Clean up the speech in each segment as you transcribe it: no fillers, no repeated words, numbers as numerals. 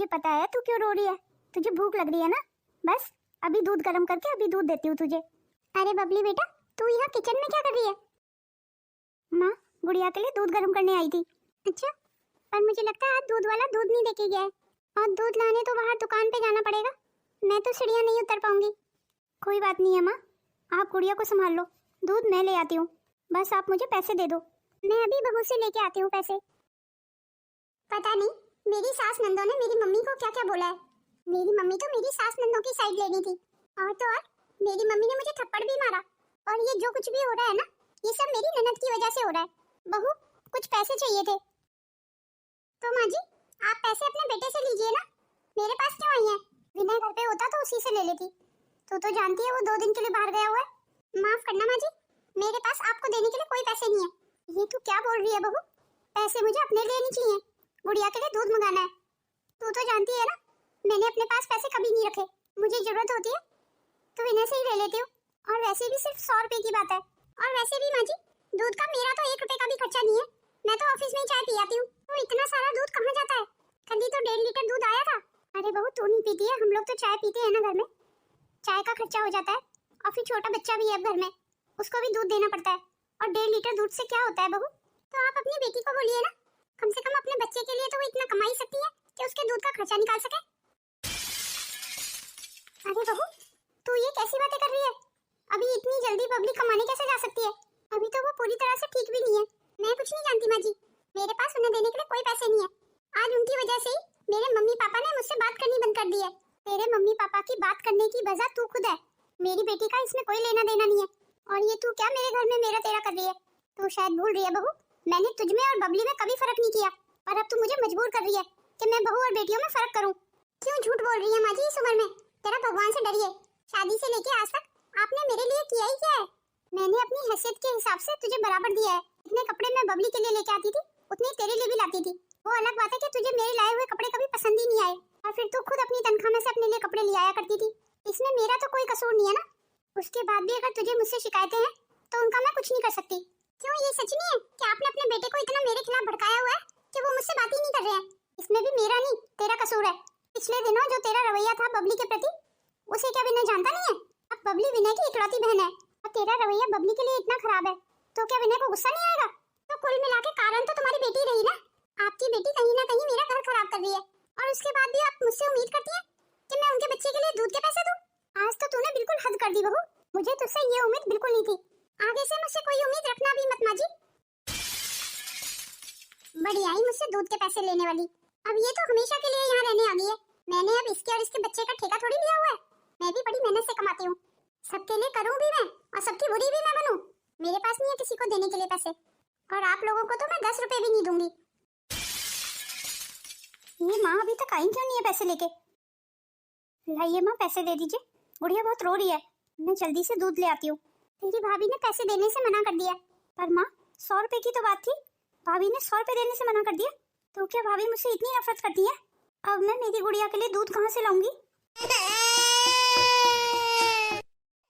मुझे पता है तू क्यों रो रही है, तुझे भूख लग रही है ना। बस अभी दूध गर्म करके अभी दूध देती हूँ तुझे। अरे बबली बेटा, तू यहाँ किचन में क्या कर रही है? माँ, गुड़िया के लिए दूध गर्म करने आई थी। अच्छा, पर मुझे लगता है आज दूध वाला दूध नहीं देके गया है, और दूध लाने तो बाहर दुकान पे जाना पड़ेगा। मैं तो सीढ़ियाँ नहीं उतर पाऊंगी। कोई बात नहीं है माँ, आप गुड़िया को संभाल लो, दूध मैं ले आती हूँ। बस आप मुझे पैसे दे दो, मैं अभी बहू से लेके आती हूँ पैसे। पता नहीं मेरी सास नंदों ने मेरी मम्मी को क्या क्या बोला है। मेरी मम्मी तो मेरी सास नंदों की साइड लेनी थी, और तो और मेरी मम्मी ने मुझे थप्पड़ भी मारा। और ये जो कुछ भी हो रहा है ना, ये सब मेरी ननद की वजह से हो रहा है। बहू, कुछ पैसे चाहिए थे। तो माँ जी, आप पैसे अपने बेटे से लीजिए ना, मेरे पास क्यों आई हैं? विनय घर पे होता तो उसी से ले लेती। तो जानती है वो 2 दिन के लिए बाहर गया हुआ है। माफ करना माँ जी, मेरे पास आपको देने के लिए कोई पैसे नहीं है। ये तू क्या बोल रही है बहू? पैसे मुझे अपने लिए नहीं चाहिए, गुड़िया के लिए दूध मंगाना है। तू तो जानती है ना, मैंने अपने पास पैसे कभी नहीं रखे। मुझे जरूरत होती है तो विनय से ही ले लेती हूँ, और वैसे भी सिर्फ 100 रुपए की बात है। और वैसे भी माँ जी, दूध का मेरा तो 1 रुपए का भी खर्चा नहीं है, मैं तो ऑफिस में ही चाय पी आती हूँ। तो इतना सारा दूध कहाँ जाता है? कल ही तो 1.5 लीटर दूध आया था। अरे बहू, तू नहीं पीती है, हम लोग तो चाय पीते हैं ना घर में, चाय का खर्चा हो जाता है। और फिर छोटा बच्चा भी है घर में, उसको भी दूध देना पड़ता है। और 1.5 लीटर दूध से क्या होता है बहू? तो आप अपनी बेटी को बोलिए ना, कम से कम अपने बच्चे के लिए तो वो इतना कमा ही सकती है कि उसके दूध का खर्चा निकाल सके। अरे बहू, तू ये कैसी बातें कर रही है? अभी इतनी जल्दी पब्लिक कमाने कैसे जा सकती है? अभी तो वो पूरी तरह से ठीक भी नहीं है। मैं कुछ नहीं जानती माँ जी, मेरे पास उन्हें देने के लिए कोई पैसे नहीं है। आज उनकी वजह से ही मेरे मम्मी पापा ने मुझसे बात करनी बंद कर दी है। तेरे मम्मी पापा की बात करने की वजह तू खुद है, मेरी बेटी का इसमें कोई लेना देना नहीं है। और ये तू क्या मेरे घर में मेरा तेरा कर रही है? तू शायद भूल रही है बहू, मैंने तुझ में और बबली में कभी फर्क नहीं किया, और अब तू मुझे मजबूर कर रही है कि मैं बहू और बेटियों में फर्क करूं। क्यों झूठ बोल रही है माँ जी इस उम्र में? तेरा भगवान से डरिए। शादी से लेके आज तक आपने मेरे लिए किया ही क्या है? मैंने अपनी हैसियत के हिसाब से तुझे बराबर दिया है। जितने कपड़े मैं बबली के लिए लेके आती थी, उतने तेरे लिए भी लाती थी। वो अलग बात है कि तुझे मेरे लाए हुए कपड़े कभी पसंद ही नहीं आए, और फिर तू खुद अपनी तनख्वाह में से अपने लिए कपड़े ले आया करती थी। इसमें मेरा तो कोई कसूर नहीं है ना। उसके बाद भी अगर तुझे मुझसे शिकायतें हैं तो उनका मैं कुछ नहीं कर सकती। क्यों, ये सच नहीं है कि आपने अपने बेटे को इतना मेरे खिलाफ भड़काया हुआ है कि वो मुझसे बात ही नहीं कर रहे हैं? इसमें भी मेरा नहीं, तेरा कसूर है। पिछले दिनों जो तेरा रवैया था बबली के प्रति, उसे क्या विनय जानता नहीं है? अब बबली विनय की इकलौती बहन है, और तेरा रवैया बबली के लिए इतना खराब है, तो क्या विनय को गुस्सा नहीं आएगा? तो कुल मिला के कारण तो तुम्हारी बेटी रही ना। आपकी बेटी कहीं ना कहीं मेरा घर खराब कर रही है, और उसके बाद भी आप मुझसे उम्मीद करती है कि मैं उनके बच्चे के लिए दूध के पैसे दूं। आज तो तूने बिल्कुल हद कर दी बहू, मुझे तुझसे ये उम्मीद बिल्कुल नहीं थी। आगे से मुझसे कोई उम्मीद रखना भी मत माँ जी। बढ़िया ही मुझसे दूध के पैसे लेने वाली, अब ये तो हमेशा के लिए यहाँ रहने आ गई है। मैंने अब इसके और इसके बच्चे का ठेका थोड़ी लिया हुआ है, मैं भी बड़ी मेहनत से कमाती हूँ। सबके लिए करूँ भी मैं, और सबकी बुरी भी मैं बनूं। मेरे पास नहीं है किसी को देने के लिए पैसे, और आप लोगों को तो मैं 10 रुपए भी नहीं दूंगी। ये माँ अभी तक आई क्यों नहीं है पैसे लेके? लाइए माँ, पैसे दे दीजिए, गुड़िया बहुत रो रही है, मैं जल्दी से दूध ले आती हूँ। तेरी भाभी ने पैसे देने से मना कर दिया। पर माँ, 100 रुपए की तो बात थी, भाभी ने 100 रुपए देने से मना कर दिया। तो क्या भाभी मुझसे इतनी नफरत करती है? अब मैं मेरी गुड़िया के लिए दूध कहाँ से लाऊंगी?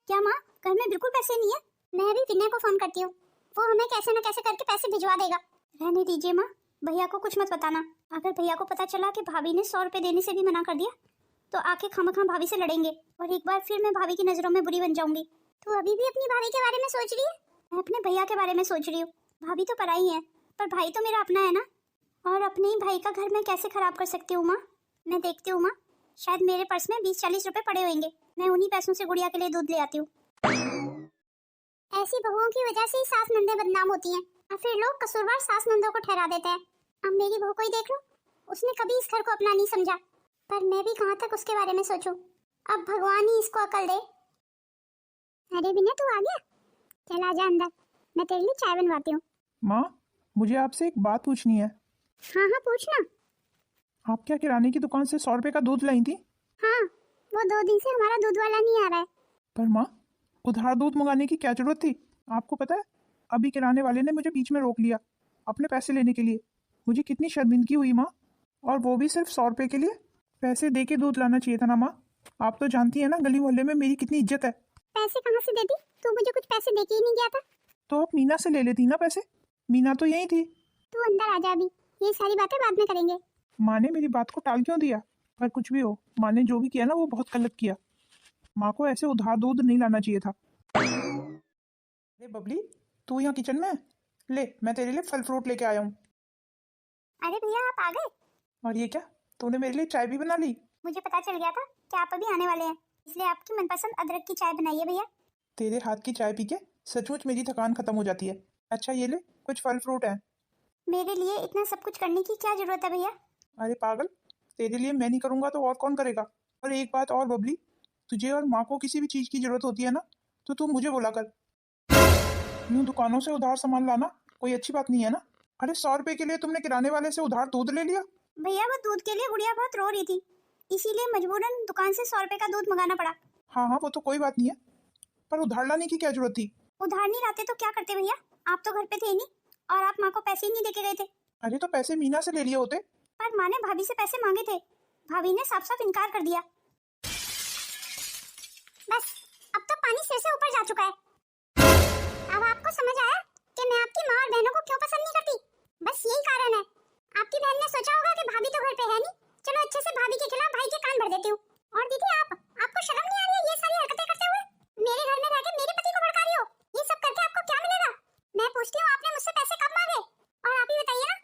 क्या माँ, घर में बिल्कुल पैसे नहीं है? मैं अभी विनय को फोन करती हूँ, वो हमें कैसे न कैसे करके पैसे भिजवा देगा। रहने दीजिए माँ, भैया को कुछ मत बताना। अगर भैया को पता चला कि भाभी ने 100 रुपए देने से भी मना कर दिया, तो आके खामखा भाभी से लड़ेंगे, और एक बार फिर मैं भाभी की नजरों में बुरी बन जाऊंगी। तो अभी भी अपनी भाभी के बारे में सोच रही है? मैं अपने भैया के बारे में सोच रही हूँ। भाभी तो पराई है, पर भाई तो मेरा अपना है ना। और अपने ही भाई का घर मैं कैसे खराब कर सकती हूँ माँ? मैं देखती हूँ माँ, शायद मेरे पर्स में 20-40 रुपए पड़े होंगे, मैं उन्हीं पैसों से गुड़िया के लिए दूध ले आती हूँ। ऐसी बहुओं की वजह से ही सास नंदे बदनाम होती हैं, और फिर लोग कसूरवार सास नंदों को ठहरा देते हैं। अब मेरी बहू को ही देख लो, उसने कभी इस घर को अपना नहीं समझा, पर मैं भी कहाँ तक उसके बारे में सोचूं। अब भगवान ही इसको अकल दे। अरे विनय, तू आ गया? चल आजा अंदर, मैं तेरे लिए चाय बनवाती हूँ। माँ, मुझे आपसे एक बात पूछनी है। हाँ हाँ, पूछना। आप क्या किराने की दुकान से 100 रुपए का दूध लाई थी? हाँ, वो 2 दिन से हमारा दूध वाला नहीं आ रहा है। पर माँ, उधार दूध मंगाने की क्या जरूरत थी? आपको पता है, अभी किराने वाले ने मुझे बीच में रोक लिया अपने पैसे लेने के लिए। मुझे कितनी शर्मिंदगी हुई माँ, और वो भी सिर्फ 100 रुपए के लिए। पैसे दे के दूध लाना चाहिए था ना माँ। आप तो जानती है ना गली मोहल्ले में मेरी कितनी इज्जत है। पैसे कहाँ से देती? तू मुझे कुछ पैसे दे के ही नहीं गया था। तो आप मीना से ले लेती ना पैसे, मीना तो यही थी। तू अंदर आ जा, अभी ये सारी बातें बाद में करेंगे। माँ ने मेरी बात को टाल क्यों दिया? पर कुछ भी हो, माँ ने जो भी किया ना वो बहुत गलत किया। माँ को ऐसे उधार दूध नहीं लाना चाहिए था। अरे बबली, तू यहाँ किचन में है? ले, मैं तेरे लिए फल फ्रूट लेके आया हूँ। अरे भैया आप आ गए। और ये क्या, तूने मेरे लिए चाय भी बना ली? मुझे पता चल गया था कि आप अभी आने वाले हैं, इसलिए आपकी मनपसंद अदरक की चाय बनाई है भैया। तेरे हाथ की चाय पी के सचमुच मेरी थकान खत्म हो जाती है। अच्छा ये ले, कुछ फल फ्रूट है। मेरे लिए इतना सब कुछ करने की क्या जरूरत है भैया? अरे पागल, तेरे लिए मैं नहीं करूँगा तो और कौन करेगा? और एक बात और बबली, तुझे और माँ को किसी भी चीज़ की जरूरत होती है ना, तो तू मुझे बोला कर। यूँ दुकानों से उधार सामान लाना कोई अच्छी बात नहीं है ना। अरे 100 रुपए के लिए तुमने किराने वाले से उधार दूध ले लिया। भैया वो दूध के लिए गुड़िया बहुत रो रही थी, इसीलिए मजबूरन दुकान से 100 रुपए का दूध मंगाना पड़ा। हाँ हाँ, वो तो कोई बात नहीं है, पर उधार लाने की क्या जरूरत थी? उधार नहीं लाते तो क्या करते भैया? आप तो घर पे थे ही नहीं, और आप माँ को पैसे ही नहीं देके गए थे। अरे तो पैसे मीना से ले लिए होते। पर माँ ने भाभी से पैसे मांगे थे, भाभी ने साफ साफ इनकार कर दिया। बस अब तो पानी सिर से ऊपर जा चुका है। अब आपको समझ आया कि मैं आपकी माँ और बहनों को क्यों पसंद नहीं करती? बस यही कारण है। आपकी बहन ने सोचा होगा कि भाभी तो घर पे है नहीं, चलो अच्छे से भाभी के खिलाफ भाई के कान भर देती हूँ। और दीदी आपको शर्म नहीं आ रही है ये सारी हरकतें करते हुए? मेरे घर में रहकर मेरे पति को भड़का रही हो। ये सब करके आपको क्या मिलेगा? मैं पूछती हूँ आपने मुझसे पैसे कब मांगे? और आप ही बताइए ना,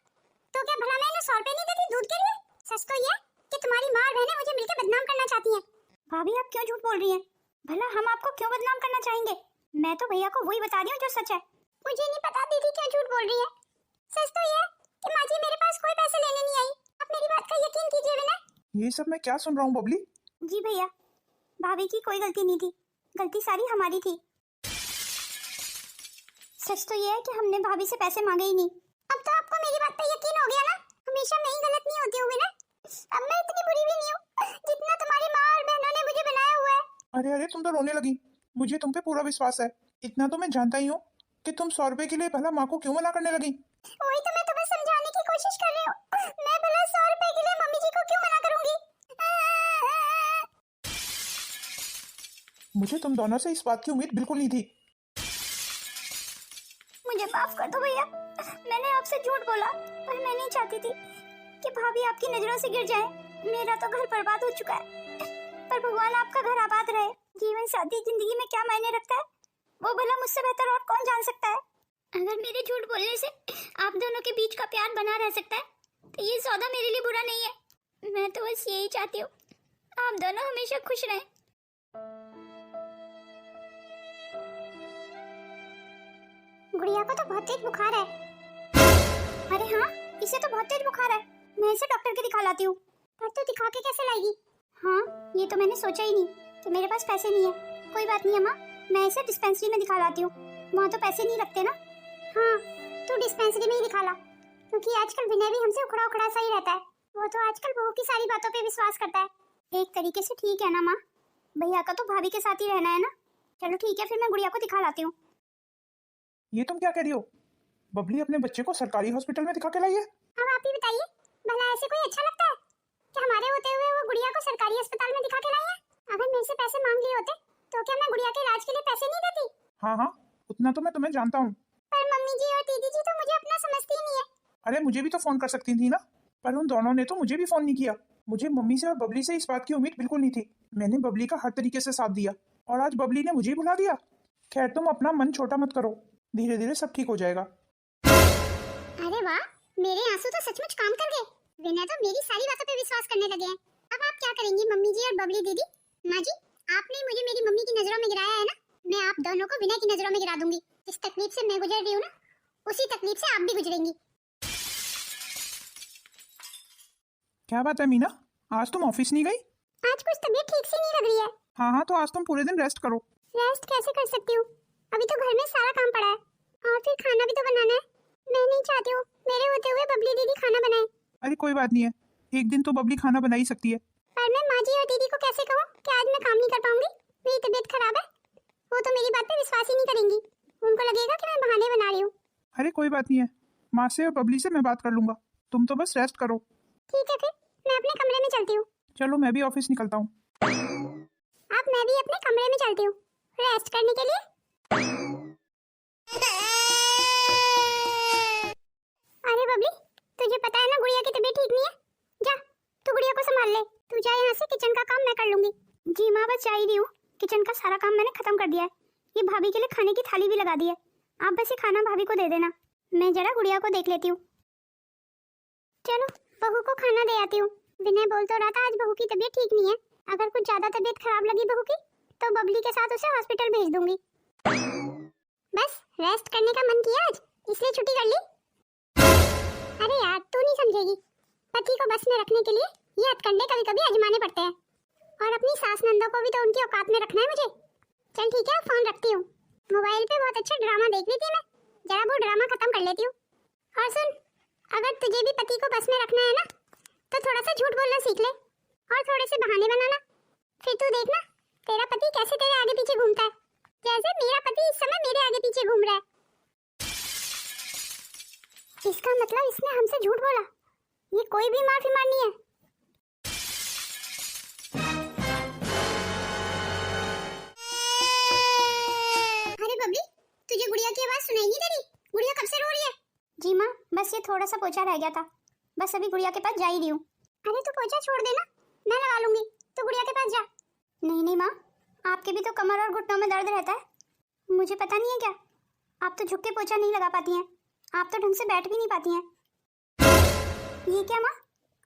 तो क्या भला मैं इन्हें 100 रुपए नहीं देती दूध के लिए? सच तो ये कि तुम्हारी माँ और बहनें मुझे मिलकर बदनाम करना चाहती हैं। भाभी आप क्यों झूठ बोल रही हैं? भला हम आपको क्यों बदनाम करना चाहेंगे? मैं तो भैया को वही बता रही हूँ जो सच है। मुझे नहीं पता दीदी क्यों झूठ बोल रही है। सच तो ये कि माँ जी मेरे पास कोई पैसे लेने नहीं आई। आप मेरी बात का यकीन कीजिए विनय। ये सब मैं क्या सुन रहा हूँ बबली? जी भैया, भाभी की कोई गलती नहीं थी, गलती सारी हमारी थी। सच तो ये है कि हमने भाभी से पैसे मांगे ही नहीं। अब तो आपको मेरी बात पे यकीन हो गया ना? हमेशा मैं ही गलत नहीं होती हूँ विनय। अब मैं इतनी बुरी भी नहीं हूँ जितना तुम्हारी माँ और बहनों ने मुझे बनाया हुआ है। अरे अरे, तुम तो रोने लगी। मुझे तुम पे पूरा विश्वास है। इतना तो मैं जानता ही हूँ कि तुम 100 रुपए के लिए भला माँ को क्यों मना करने लगी। वही तो मैं तुम्हें समझाने की कोशिश कर रही हूँ। मैं भला 100 रुपए के लिए मम्मी जी को क्यों मना करूंगी? मुझे तुम दोनों से इस बात की उम्मीद बिल्कुल नहीं थी। मुझे माफ कर दो भैया, मैंने आपसे झूठ बोला, पर मैं नहीं चाहती थी कि भाभी आपकी नजरों से गिर जाए। मेरा तो घर बर्बाद हो चुका है, पर भगवान आपका घर आबाद रहे। जीवन साथी जिंदगी में क्या मायने रखता है, वो भला मुझसे बेहतर और कौन जान सकता है। अगर मेरे झूठ बोलने से आप दोनों के बीच का प्यार बना रह सकता है, तो ये सौदा मेरे लिए बुरा नहीं है। मैं तो बस यही चाहती हूँ, आप दोनों हमेशा खुश रहें। गुड़िया को तो बहुत तेज बुखार है। अरे हाँ, इसे तो बहुत तेज बुखार है। मैं इसे डॉक्टर के दिखा लाती हूँ। पर तू दिखा के कैसे लाएगी? हाँ, ये तो मैंने सोचा ही नहीं कि मेरे पास पैसे नहीं है। कोई बात नहीं अम्मा, मैं इसे डिस्पेंसरी में दिखा लाती हूँ, वहाँ तो पैसे नहीं लगते ना। हाँ, तू डिस्पेंसरी में ही दिखा ला, क्योंकि आजकल विनय भी हमसे उखड़ा उखड़ा सा ही रहता है। वो तो आजकल बहू की सारी बातों पे विश्वास करता है। एक तरीके से ठीक है ना माँ? भैया का तो भाभी के साथ ही रहना है ना। चलो ठीक है, फिर मैं गुड़िया को दिखा लाती हूँ। ये तुम क्या कह रही हो? बबली अपने बच्चे को सरकारी हॉस्पिटल में दिखा के लाई है? अब आप ही बताइए, भला ऐसे कोई अच्छा लगता है कि हमारे होते हुए वो गुड़िया को सरकारी अस्पताल में दिखा के लाई है? अगर मेरे से पैसे मांग लिए होते तो क्या मैं गुड़िया के इलाज के लिए पैसे नहीं देती? हाँ हाँ, उतना तो मैं तुम्हें जानता हूँ। पर मम्मी जी और दीदी जी तो मुझे अपना समझती ही नहीं है। अरे मुझे भी तो फोन कर सकती थी ना, पर उन दोनों ने तो मुझे भी फोन नहीं किया। मुझे मम्मी से और बबली से इस बात की उम्मीद बिल्कुल नहीं थी। मैंने बबली का हर तरीके से साथ दिया, और आज बबली ने मुझे बुला दिया। खैर, तुम अपना मन छोटा मत करो, धीरे धीरे सब ठीक हो जाएगा। अरे वाह, मेरे आंसू तो सचमुच काम कर गए। विनय तो मेरी सारी बातों पे विश्वास करने लगे हैं। अब आप क्या करेंगी मम्मी जी और बबली दीदी? माँ जी, आपने मुझे मेरी मम्मी की नजरों में गिराया है ना, मैं आप दोनों को विनय की नजरों में गिरा दूंगी। जिस तकलीफ से मैं गुजर रही हूँ ना, उसी तकलीफ से आप भी गुजरेंगी। क्या बात है मीना, आज तुम ऑफिस नहीं गई? आज कुछ तबीयत ठीक से नहीं लग रही है। हाँ हाँ, तो आज तुम पूरे दिन रेस्ट करो। रेस्ट कैसे कर सकती हूँ? अभी तो घर में सारा काम पड़ा है, और फिर खाना भी तो बनाना है। मैं नहीं चाहती हूँ मेरे होते हुए बबली दीदी खाना बनाए। अरे कोई बात नहीं है, एक दिन तो बबली खाना बना ही सकती है। पर मैं माँ जी और दीदी को कैसे कहूँ कि आज मैं काम नहीं कर पाऊंगी, मेरी तबीयत खराब है? वो तो मेरी बात पे विश्वास ही नहीं करेंगी, उनको लगेगा कि मैं बहाने बना रही हूँ। अरे कोई बात नहीं है, माँ से और बबली से मैं बात कर लूंगा, तुम तो बस रेस्ट करो। ठीक है, फिर मैं अपने कमरे में चलती हूँ। चलो, मैं भी ऑफिस निकलता हूँ। अब मैं भी अपने कमरे में चलती हूँ रेस्ट करने के लिए। अरे बबली, तुझे पता है ना गुड़िया की तबीयत ठीक नहीं है। जा, तू गुड़िया को संभाल ले। तू जा माँ बस जा ही रही हूँ, किचन का सारा काम मैंने खत्म कर दिया है। ये भाभी के लिए खाने की थाली भी लगा दी है, आप बस ये खाना भाभी को दे देना। मैं जरा गुड़िया को देख लेती हूँ। चलो बहू को खाना दे आती हूँ। विनय बोल तो रहा था आज बहू की तबीयत ठीक नहीं है, अगर कुछ ज्यादा तबीयत खराब लगी बहू की तो बबली के साथ उसे हॉस्पिटल भेज दूंगी। बस रेस्ट करने का मन किया आज, इसलिए छुट्टी कर ली। अरे यार तू नहीं समझेगी, पति को बस में रखने के लिए ये हथकंडे कभी कभी आजमाने पड़ते हैं, और अपनी सास नंदों को भी तो उनकी औकात में रखना है मुझे। चल ठीक है, फोन रखती हूँ। मोबाइल पे बहुत अच्छा ड्रामा देख रही थी मैं, जरा वो ड्रामा खत्म कर लेती हूँ। और सुन, अगर तुझे भी पति को बस में रखना है ना तो थोड़ा सा झूठ बोलना सीख ले और थोड़े से बहाने बनाना। फिर तू देखना तेरा पति कैसे तेरे आगे पीछे घूमता है, जैसे मेरा पति इस समय मेरे आगे पीछे घूम रहा है। इसका मतलब इसने हमसे झूठ बोला, ये कोई भी माफी मांगनी है। अरे बबली, तुझे गुड़िया की आवाज सुनाई नहीं दे रही? गुड़िया कब से रो रही है? जी माँ, बस ये थोड़ा सा पोछा रह गया था, बस अभी गुड़िया के पास जा ही रही हूँ। अरे तू पोछा छोड़ देना, मैं लगा लूंगी, तू गुड़िया के पास जा। नहीं नहीं माँ, आपके भी तो कमर और घुटनों में दर्द रहता है, मुझे पता नहीं है क्या? आप तो झुक के पोछा नहीं लगा पाती हैं, आप तो ढंग से बैठ भी नहीं पाती हैं। ये क्या माँ,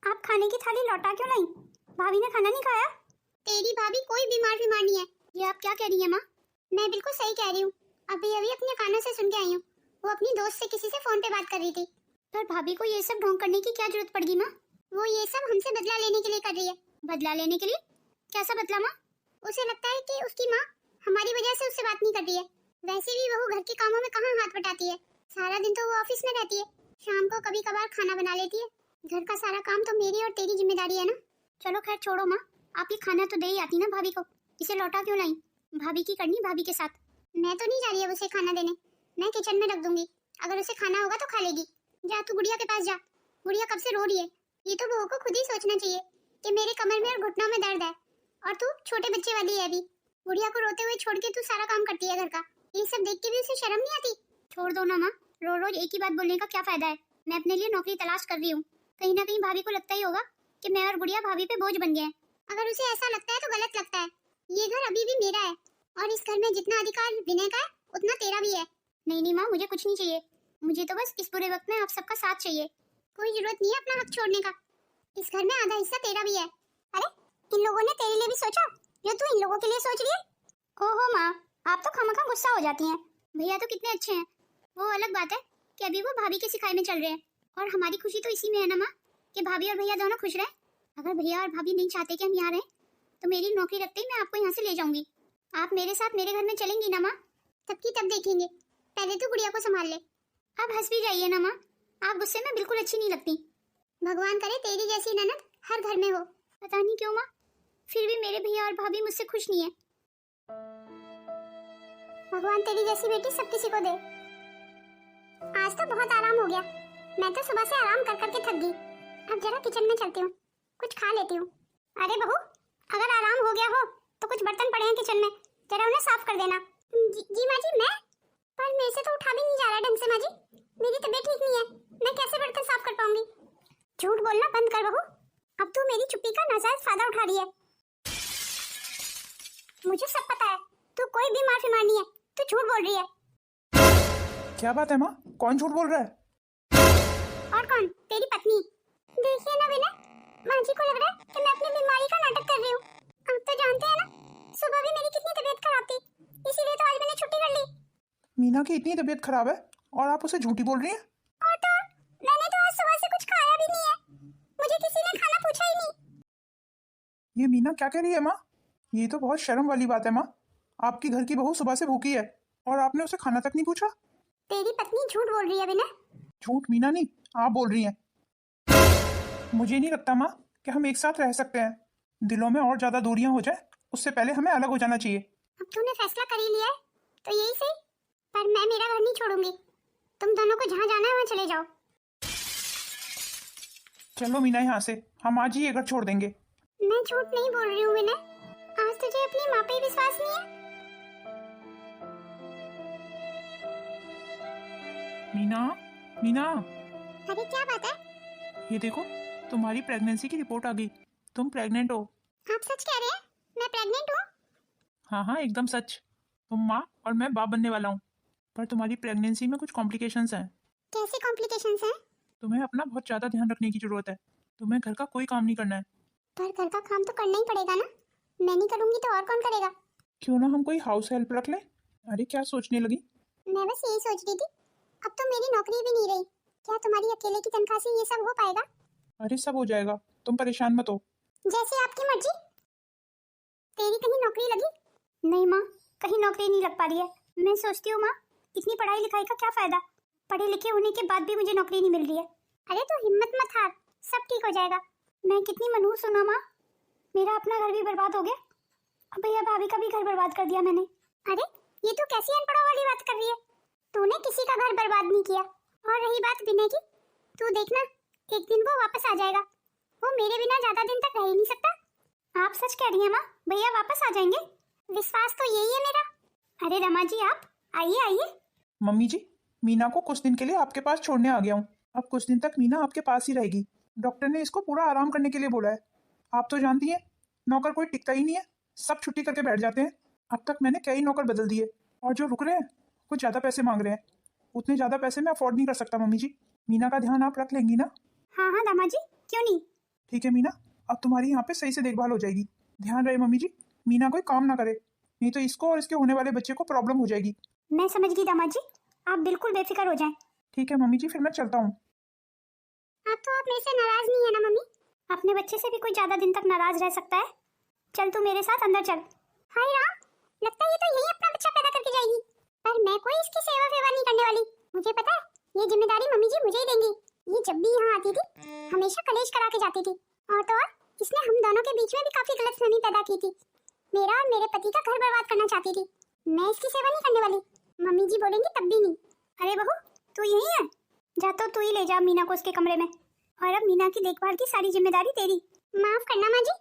आप खाने की थाली लौटा क्यों नहीं? भाभी ने खाना नहीं खाया? तेरी भाभी कोई बीमार नहीं है, ये आप क्या कह रही है माँ? मैं बिल्कुल सही कह रही हूँ, अभी अभी अपने कानों से सुन के आई हूँ। वो अपनी दोस्त से किसी से फोन पे बात कर रही थी। पर भाभी को ये सब ढोंग करने की क्या जरूरत पड़गी माँ? वो ये सब हमसे बदला लेने के लिए कर रही है। बदला लेने के लिए? कैसा बदला माँ? उसे लगता है कि उसकी माँ हमारी वजह से उससे बात नहीं कर रही है। वैसे भी वो घर के कामों में कहाँ हाथ बटाती है, सारा दिन तो वो ऑफिस में रहती है, शाम को कभी कभार खाना बना लेती है। घर का सारा काम तो मेरी और तेरी जिम्मेदारी है ना। चलो खैर छोड़ो माँ, आप ये खाना तो दे ही आती ना भाभी को, इसे लौटा क्यों नहीं? भाभी की करनी भाभी के साथ। मैं तो नहीं जा रही है उसे खाना देने, मैं किचन में रख दूंगी, अगर उसे खाना होगा तो खा लेगी। जा तू गुड़िया के पास जा, गुड़िया कब से रो रही है। ये तो बहू को खुद ही सोचना चाहिए कि मेरे कमर में और घुटनों में दर्द है, और तू छोटे बच्चे वाली है अभी। गुड़िया को रोते हुए छोड़ के तू सारा काम करती है घर का, ये सब देख के भी उसे शर्म नहीं आती? छोड़ दो ना माँ, रोज रोज एक ही बात बोलने का क्या फायदा है? मैं अपने लिए नौकरी तलाश कर रही हूँ, कहीं ना कहीं भाभी को लगता ही होगा कि मैं और गुड़िया भाभी पे बोझ बन गए हैं। अगर उसे ऐसा लगता है तो गलत लगता है। ये घर अभी भी मेरा है, और इस घर में जितना अधिकार विनय का है उतना तेरा भी है। नहीं नहीं माँ, मुझे कुछ नहीं चाहिए, मुझे तो बस इस बुरे वक्त में आप सबका साथ चाहिए। कोई जरूरत नहीं है अपना हक छोड़ने का, इस घर में आधा हिस्सा तेरा भी है। अरे इन लोगों ने तेरे लिए भी सोचा जो तू इन लोगों के लिए सोच रही है? ओहो माँ, आप तो खामखा गुस्सा हो जाती हैं। भैया तो कितने अच्छे हैं, वो अलग बात है कि अभी वो भाभी के सिखाई में चल रहे हैं, और हमारी खुशी तो इसी में है ना माँ कि भाभी और भैया दोनों खुश रहे। अगर भैया और भाभी नहीं चाहते कि हम यहाँ रहें तो मेरी नौकरी रखते ही मैं आपको यहाँ से ले जाऊंगी। आप मेरे साथ मेरे घर में चलेंगी ना माँ? तब की तब देखेंगे, पहले तो गुड़िया को संभाल ले। आप हंस भी जाइए ना माँ, आप गुस्से में बिल्कुल अच्छी नहीं लगती। भगवान करे तेरी जैसी ननद हर घर में हो। पता नहीं क्यों माँ, फिर भी मेरे भैया और भाभी मुझसे खुश नहीं है। भगवान तेरी जैसी बेटी सब किसी को दे। आज तो बहुत आराम हो गया, मैं तो सुबह से आराम कर करके थक गई। अब जरा किचन में चलती हूँ, कुछ खा लेती हूँ। अरे बहू, अगर आराम हो गया हो तो कुछ बर्तन पड़े हैं किचन में, जरा उन्हें साफ कर देना। जी माँ जी, मैं? पर मेरे से तो उठा भी नहीं जा रहा ढंग से माँ जी, मेरी तबीयत ठीक नहीं है, मैं कैसे बर्तन साफ कर पाऊंगी? झूठ बोलना बंद कर बहू, अब तू मेरी चुप्पी का नाजायज फायदा उठा रही है। मुझे सब पता है, तू कोई भी माफी मांगनी है, तू झूठ बोल रही है। क्या बात है माँ, कौन झूठ बोल रहा है? और कौन? तेरी पत्नी। देखिए ना विनय, माँ जी को लग रहा है कि मैं अपनी बीमारी का नाटक कर रही हूँ। आप तो जानते हैं ना, सुबह भी मेरी कितनी तबीयत खराब थी, इसीलिए तो आज मैंने छुट्टी कर ली। मीना की इतनी तबीयत खराब है और आप उसे झूठी बोल रही हैं? और तो मैंने तो आज सुबह से कुछ खाया भी नहीं है, मुझे किसी ने खाना पूछा ही नहीं। ये मीना क्या कह रही है माँ? ये तो बहुत शर्म वाली बात है माँ, आपकी घर की बहू सुबह से भूखी है और आपने उसे खाना तक नहीं पूछा। तेरी पत्नी झूठ बोल रही है विनय। झूठ मीना नहीं, आप बोल रही हैं। मुझे नहीं लगता माँ कि हम एक साथ रह सकते हैं, दिलों में और ज्यादा दूरियां हो जाए उससे पहले हमें अलग हो जाना चाहिए। अब तूने फैसला कर ही लिया है तो यही सही, पर मैं मेरा घर नहीं छोड़ूंगी, तुम दोनों को जहाँ जाना है वहाँ चले जाओ। चलो मीना, यहाँ से हम आज ही ये घर छोड़ देंगे। मैं झूठ नहीं बोल रही हूँ विनय, आज तुझे अपनी माँ पे विश्वास नहीं है? मीना, मीना, अरे क्या बात है? ये देखो तुम्हारी प्रेगनेंसी की रिपोर्ट आ गई, तुम प्रेग्नेंट हो। आप सच कह रहे हैं? मैं प्रेग्नेंट हूँ? हाँ हाँ एकदम सच। तुम माँ और मैं बाप बनने वाला हूँ, पर तुम्हारी प्रेगनेंसी में कुछ कॉम्प्लिकेशंस हैं। कैसे कॉम्प्लिकेशंस हैं? तुम्हें अपना बहुत ज़्यादा ध्यान रखने की ज़रूरत है। तुम्हें घर का कोई काम नहीं करना है। पर घर का काम तो करना ही पड़ेगा ना, मैं नहीं करूंगी तो और कौन करेगा? क्यों ना हम कोई हाउस हेल्प रख लें? अरे क्या सोचने लगी? मैं बस यही सोच रही थी, अब तो मेरी नौकरी भी नहीं रही, क्या तुम्हारी अकेले की तनख्वाह से ये सब हो पाएगा? अरे सब हो जाएगा, तुम परेशान मत हो। जैसे आपकी मर्जी। तेरी कहीं नौकरी लगी? नहीं माँ, कहीं नौकरी नहीं लग पा रही है। मैं सोचती हूँ माँ, इतनी पढ़ाई लिखाई का क्या फायदा, पढ़े लिखे होने के बाद भी मुझे नौकरी नहीं मिल रही है। अरे तो हिम्मत मत हार, सब ठीक हो जाएगा। मैं कितनी मनहूस हूँ ना माँ, मेरा अपना घर भी बर्बाद हो गया, अब भैया भाभी का भी घर बर्बाद कर दिया मैंने। अरे ये तो कैसी अनपढ़ों वाली बात कर रही है, तूने किसी का घर बर्बाद नहीं किया। और रही बात विनय की, तू देखना एक दिन वो वापस आ जाएगा, वो मेरे बिना ज्यादा दिन तक रह ही नहीं सकता। आप सच कह रही हैं माँ, भैया वापस आ जाएंगे? विश्वास तो यही है मेरा। अरे रमा जी आप आइए आइए। मम्मी जी, मीना को कुछ दिन के लिए आपके पास छोड़ने आ गया हूँ। अब कुछ दिन तक मीना आपके पास ही रहेगी। डॉक्टर ने इसको पूरा आराम करने के लिए बोला है। आप तो जानती हैं, नौकर कोई टिकता ही नहीं है, सब छुट्टी करके बैठ जाते हैं। अब तक मैंने कई नौकर बदल दिए, और जो रुक रहे हैं कुछ ज़्यादा पैसे मांग रहे हैं। उतने ज़्यादा पैसे मैं अफोर्ड नहीं कर सकता मम्मी जी। मीना का ध्यान आप रख लेंगी ना? हाँ हाँ दामा जी, क्यों नहीं। ठीक है मीना, अब तुम्हारी यहाँ पे सही से देखभाल हो जाएगी। ध्यान रहे मम्मी जी, मीना कोई काम ना करे, नहीं तो इसको और इसके होने वाले बच्चे को प्रॉब्लम हो जाएगी। मैं समझ गई दामा जी, आप बिल्कुल बेफिक्र हो जाएं। ठीक है मम्मी जी, फिर मैं चलता हूँ। अब तो आप मेरे से नाराज नहीं है ना मम्मी? अपने बच्चे से भी कोई ज्यादा दिन तक नाराज रह सकता है? चल तू मेरे साथ अंदर चल। हाय राम, लगता है ये तो यही अपना बच्चा पैदा करके जाएगी, पर मैं कोई इसकी सेवा फेवा नहीं करने वाली। मुझे पता है ये जिम्मेदारी मम्मी जी मुझे ही देंगी। ये जब भी यहाँ आती थी हमेशा कलेश करा के जाती थी, और तो और इसने हम दोनों के बीच में भी काफी गलतफहमी पैदा की थी। मेरा और मेरे पति का घर बर्बाद करना चाहती थी। मैं इसकी सेवा नहीं करने वाली, मम्मी जी बोलेंगी तब भी नहीं। अरे बहू तू यही है, जा तो तू ही ले जा मीना को उसके कमरे में, और अब मीना की देखभाल की सारी जिम्मेदारी तेरी। माफ करना माँ जी,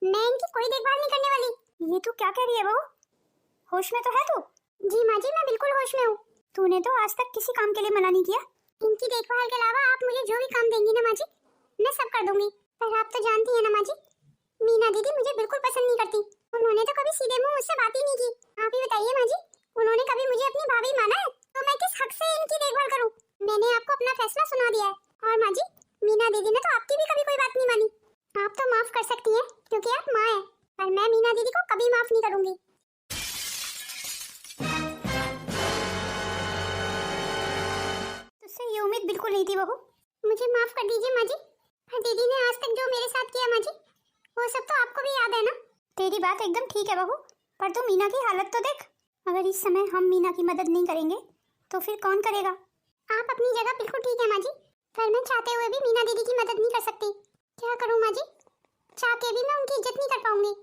मैं इनकी कोई देखभाल नहीं करने वाली। ये तू क्या कह रही है बहू, होश में तो है तू? जी माँ जी मैं बिल्कुल होश में हूँ। तूने तो आज तक किसी काम के लिए मना नहीं किया। इनकी देखभाल के अलावा आप मुझे जो भी काम देंगी ना माँ जी, मैं सब कर दूंगी। पर आप तो जानती है ना माँ जी, मीना दीदी मुझे बिल्कुल पसंद नहीं करती। उन्होंने तो कभी सीधे मुंह मुझसे बात ही नहीं की। आप ही बताइए माँ जी, उन्होंने कभी मुझे अपनी भाभी माना है? तो मैं किस हक से इनकी देखभाल करूं? मैंने आपको अपना फैसला सुना दिया है। और माँ जी, मीना दीदी ने तो आपकी भी कभी कोई बात नहीं मानी। आप तो माफ कर सकती हैं क्योंकि आप माँ हैं, पर मैं मीना दीदी को कभी माफ नहीं करूंगी। तुझसे ये उम्मीद बिल्कुल नहीं थी बहू। मुझे माफ कर दीजिए माँ जी, पर दीदी ने आज तक जो मेरे साथ किया माँ जी, वो सब तो आपको भी याद है ना? तेरी बात एकदम ठीक है बहू, पर तू मीना की हालत तो देख। अगर इस समय हम मीना की मदद नहीं करेंगे तो फिर कौन करेगा? आप अपनी जगह बिल्कुल ठीक है माँ जी, पर मैं चाहते हुए भी मीना दीदी की मदद नहीं कर सकती। क्या करूँ माँ जी, चाह के भी मैं उनकी इज्जत नहीं कर पाऊंगी।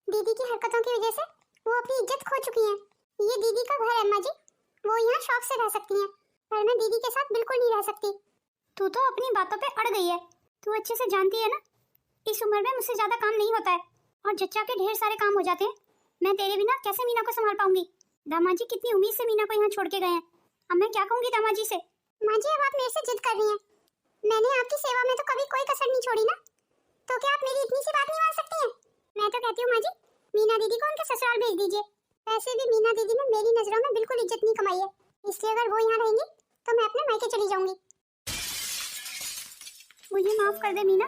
दीदी की हरकतों की वजह से वो अपनी इज्जत खो चुकी हैं। ये दीदी का घर है माँ जी, वो यहाँ शौक से रह सकती हैं, पर मैं दीदी के साथ बिल्कुल नहीं रह सकती। तू तो अपनी बातों पे अड़ गई है। तू अच्छे से जानती है ना, इस उम्र में मुझसे ज्यादा काम नहीं होता है, और जच्चा के ढेर सारे काम हो जाते हैं। मैं तेरे बिना कैसे मीना को संभाल पाऊंगी? दामाजी कितनी उम्मीद से मीना को यहाँ छोड़ के गए हैं, अब मैं क्या कहूँगी दामाजी से? माँ जी अब आप मेरे से जिद कर रही हैं, मैंने आपकी सेवा में तो कभी कोई कसर नहीं छोड़ी ना, तो क्या आप मेरी इतनी सी बात नहीं मान सकती हैं? मैं तो कहती हूँ माँ जी, मीना दीदी को उनके ससुराल भेज दीजिए। वैसे भी मीना दीदी ने मेरी नजरों में बिल्कुल इज्जत नहीं कमाई है, इसलिए अगर वो यहाँ रहेंगी तो मैं अपने मायके चली जाऊंगी। मुझे माफ कर दे मीना,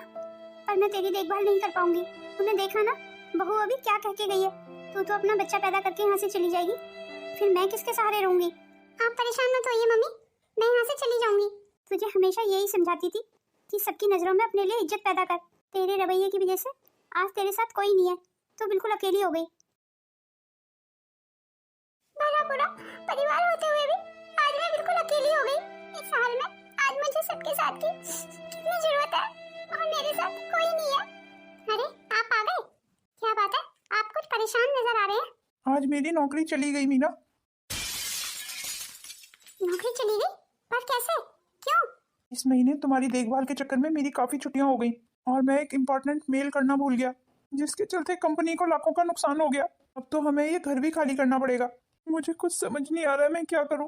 पर मैं तेरी देखभाल नहीं कर पाऊंगी। तूने देखा ना बहू अभी क्या कह के गई है, तू तो अपना बच्चा पैदा करके यहाँ से चली जाएगी, फिर मैं किसके सहारे रहूंगी? आप परेशान मत होइए मम्मी, मैं यहाँ से चली जाऊंगी। तुझे हमेशा यही समझाती थी कि सबकी नजरों में अपने लिए इज्जत पैदा कर। तेरे रवैये की वजह से आज तेरे साथ कोई नहीं है, तो बिल्कुल अकेली हो गई। बड़ा बुरा परिवार होते हुए भी आज मैं बिल्कुल अकेली हो गई। इस हाल में आज मुझे सबके साथ की कितनी जरूरत है, और मेरे साथ कोई नहीं है। अरे आप आ गए, क्या बात है, आप कुछ परेशान नजर आ रहे हैं। आज मेरी नौकरी चली गई मीना। नौकरी चली गई? पर कैसे, क्यों? इस महीने तुम्हारी देखभाल के चक्कर में मेरी काफी छुट्टियां हो गई, और मैं एक इम्पोर्टेंट मेल करना भूल गया, जिसके चलते कंपनी को लाखों का नुकसान हो गया। अब तो हमें ये घर भी खाली करना पड़ेगा। मुझे कुछ समझ नहीं आ रहा है मैं क्या करूं।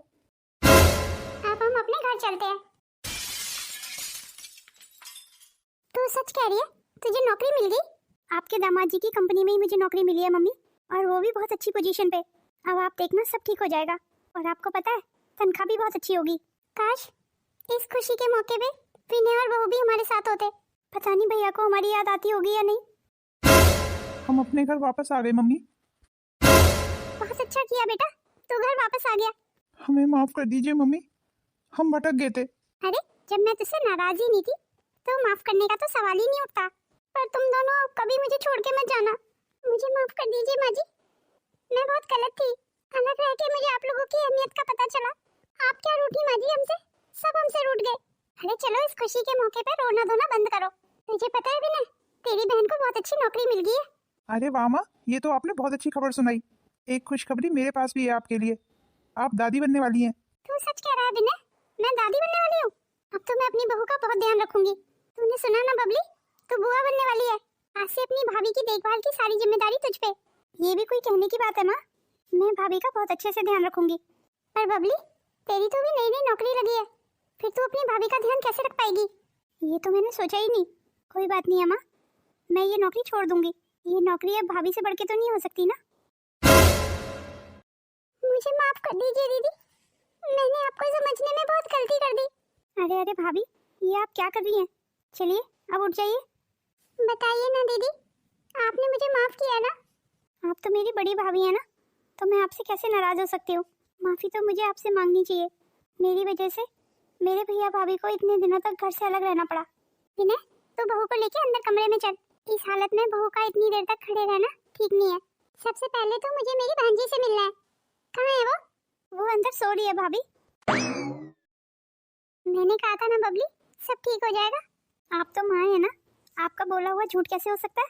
अब हम अपने घर चलते हैं। तू सच कह रही है, तुझे नौकरी मिल गई? आपके दामाद जी की कंपनी में ही मुझे नौकरी मिली है मम्मी। और वो भी बहुत अच्छी पोजीशन पे। अब आप देखना सब ठीक हो जाएगा। और आपको पता है तनख्वाह भी बहुत अच्छी होगी। काश इस खुशी के मौके पे विनय और बहू भी हमारे साथ होते। पता नहीं भैया को हमारी याद आती होगी या नहीं। हम अपने घर वापस आ गए मम्मी। बहुत अच्छा किया बेटा, तू घर वापस आ गया। हमें माफ कर दीजिए मम्मी, हम भटक गए थे। अरे जब मैं तुझसे नाराज ही नहीं थी तो माफ करने का तो सवाल ही नहीं उठता। पर तुम दोनों अब कभी मुझे छोड़ के मत जाना। मुझे माफ कर दीजिए माँ जी, मैं बहुत गलत थी। अलग रह के मुझे आप लोगों की अहमियत का पता चला। आप क्या रूठी माँ जी हमसे, सब हमसे रूठ गए। अरे चलो इस खुशी के मौके पर रोना धोना बंद करो। तुझे पता है विनय, तेरी बहन को बहुत अच्छी नौकरी मिल गई है। अरे वाह माँ, ये तो आपने बहुत अच्छी खबर सुनाई। एक खुशखबरी मेरे पास भी है आपके लिए, आप दादी बनने वाली हैं। तू सच कह रहा है विनय, मैं दादी बनने वाली हूँ? अब तो मैं अपनी बहू का बहुत ध्यान रखूंगी। तूने सुना ना बबली, तू बुआ बनने वाली है। आज से अपनी भाभी की देखभाल की सारी जिम्मेदारी तुझ पे। ये भी कोई कहने की बात है माँ? मैं भाभी का बहुत अच्छे से ध्यान रखूंगी। पर बबली, तेरी तो भी नई नई नौकरी लगी है, फिर तू अपनी भाभी का ध्यान कैसे रख पाएगी? ये तो मैंने सोचा ही नहीं। कोई बात नहीं अम्मा, मैं ये नौकरी छोड़ दूंगी। ये नौकरी अब भाभी से बढ़ के तो नहीं हो सकती ना। मुझे माफ कर दीजिए दीदी, मैंने आपको समझने में बहुत गलती कर दी। अरे अरे भाभी, ये आप क्या कर रही हैं? चलिए अब उठ जाइए। बताइए ना दीदी, आपने मुझे माफ किया ना? आप तो मेरी बड़ी भाभी है ना, तो मैं आपसे कैसे नाराज हो सकती हूँ? माफी तो मुझे आपसे मांगनी चाहिए। मेरी वजह से मेरे भैया भाभी को इतने दिनों तक घर से अलग रहना पड़ा। विनय, तो बहू को लेके अंदर कमरे में चल। इस हालत में बहू का इतनी देर तक खड़े रहना ठीक नहीं है। सबसे पहले तो मुझे मेरी भांजी से मिलना है। कहाँ है वो? वो अंदर सो रही है भाभी। मैंने कहा था ना बबली, सब ठीक हो जाएगा। आप तो माँ है ना, आपका बोला हुआ झूठ कैसे हो सकता है?